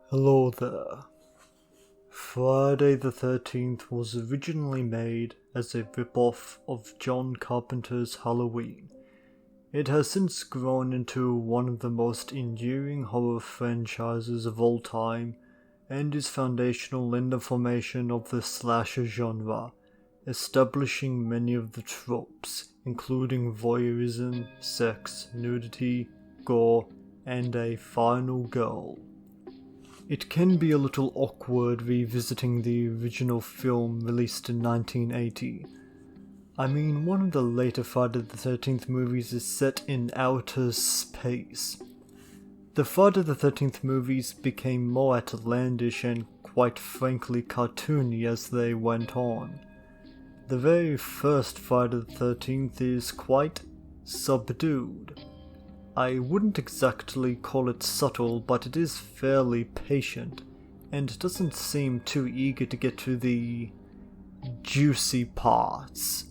Hello there. Friday the 13th was originally made as a rip-off of John Carpenter's Halloween. It has since grown into one of the most enduring horror franchises of all time and is foundational in the formation of the slasher genre, establishing many of the tropes, including voyeurism, sex, nudity, gore, and a final girl. It can be a little awkward revisiting the original film released in 1980. I mean, one of the later Friday the 13th movies is set in outer space. The Friday the 13th movies became more outlandish and quite frankly cartoony as they went on. The very first Friday the 13th is quite subdued. I wouldn't exactly call it subtle, but it is fairly patient, and doesn't seem too eager to get to the juicy parts.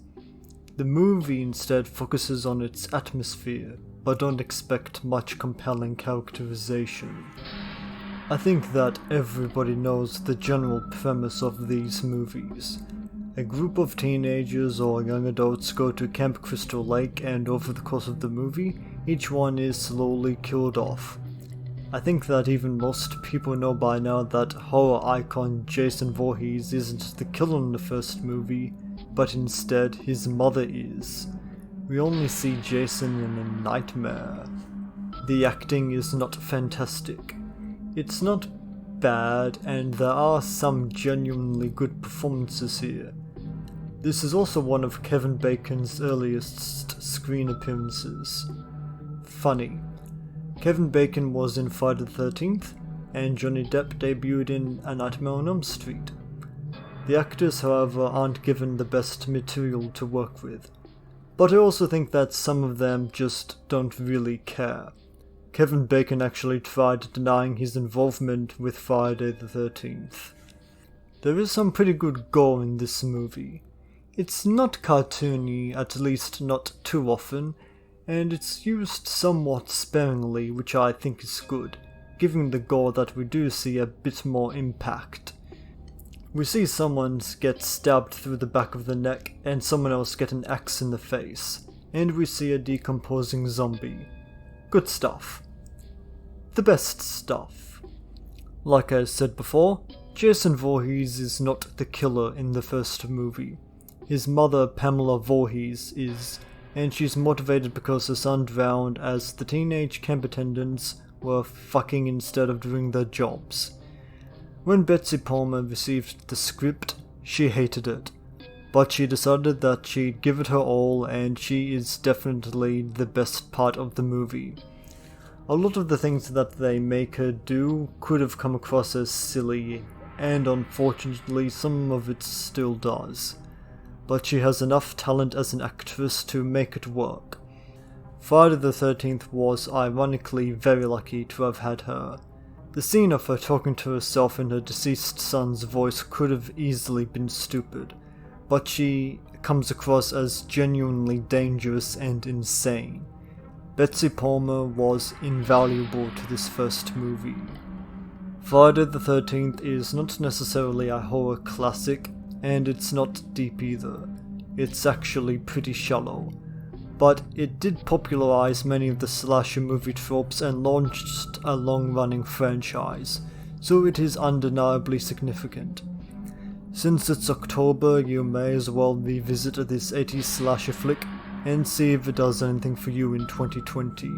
The movie instead focuses on its atmosphere, but don't expect much compelling characterization. I think that everybody knows the general premise of these movies. A group of teenagers or young adults go to Camp Crystal Lake, and over the course of the movie, each one is slowly killed off. I think that even most people know by now that horror icon Jason Voorhees isn't the killer in the first movie, but instead his mother is. We only see Jason in a nightmare. The acting is not fantastic. It's not bad, and there are some genuinely good performances here. This is also one of Kevin Bacon's earliest screen appearances. Funny. Kevin Bacon was in Friday the 13th, and Johnny Depp debuted in A Nightmare on Elm Street. The actors, however, aren't given the best material to work with, but I also think that some of them just don't really care. Kevin Bacon actually tried denying his involvement with Friday the 13th. There is some pretty good gore in this movie. It's not cartoony, at least not too often, and it's used somewhat sparingly, which I think is good, giving the gore that we do see a bit more impact. We see someone get stabbed through the back of the neck, and someone else get an axe in the face, and we see a decomposing zombie. Good stuff. The best stuff. Like I said before, Jason Voorhees is not the killer in the first movie. His mother, Pamela Voorhees, is, and she's motivated because her son drowned as the teenage camp attendants were fucking instead of doing their jobs. When Betsy Palmer received the script, she hated it, but she decided that she'd give it her all, and she is definitely the best part of the movie. A lot of the things that they make her do could have come across as silly, and unfortunately some of it still does. But she has enough talent as an actress to make it work. Friday the 13th was ironically very lucky to have had her. The scene of her talking to herself in her deceased son's voice could have easily been stupid, but she comes across as genuinely dangerous and insane. Betsy Palmer was invaluable to this first movie. Friday the 13th is not necessarily a horror classic, and it's not deep either. It's actually pretty shallow. But it did popularize many of the slasher movie tropes and launched a long-running franchise, so it is undeniably significant. Since it's October, you may as well revisit this 80s slasher flick and see if it does anything for you in 2020.